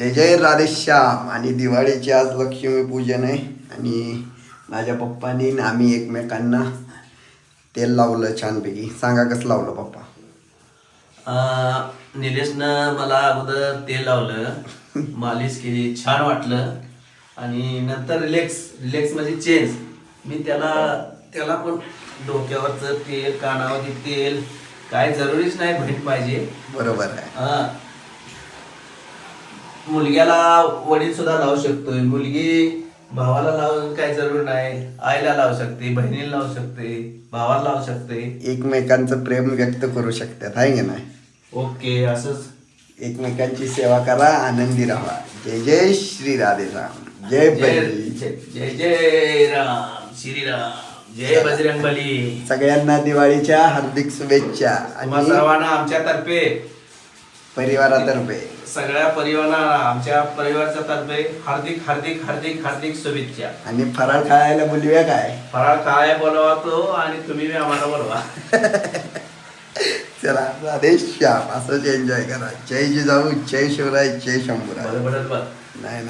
जय जय राधेश्याम. आणि दिवाळीची आज लक्ष्मीपूजन आहे आणि माझ्या पप्पानी आणि आम्ही एकमेकांना तेल लावलं छानपैकी. सांगा कसं लावलं पप्पा? निलेशनं मला अगोदर तेल लावलं, मालिश केली, छान वाटलं. आणि नंतर रिलॅक्स म्हणजे चेंज. मी त्याला पण डोक्यावरचं तेल, कानावरती तेल, काय जरुरीच नाही बहीण पाहिजे. बरोबर आहे. मुलग्याला वडील सुद्धा लावू शकतोय, मुलगी भावाला लावून काय जरूर नाही. आईला लावू शकते, बहिणीला लावू शकते, भावाला लावू शकते. एकमेकांचं प्रेम व्यक्त करू शकतात, आहे की नाही? ओके, असंच एकमेकांची सेवा करा, आनंदी राहा. जय जय श्री राधेराम. जय बजरंग. जय जय राम श्रीराम. जय बजरंग बली. सगळ्यांना दिवाळीच्या हार्दिक शुभेच्छा तुम्हा आणि सर्वांना आमच्यातर्फे, परिवारातर्फे सगळ्या परिवाराला आमच्या परिवाराच्या तर्फे हार्दिक हार्दिक हार्दिक हार्दिक शुभेच्छा. आणि फराळ खायला बोलूया काय? फराळ काय बोलवा तो, आणि तुम्ही बी आम्हाला बोलवा. चला राधेश्याम. असंच एन्जॉय करा. जय जिजाऊ, जय शिवराय, जय शंभूराय. बरोबर. नाही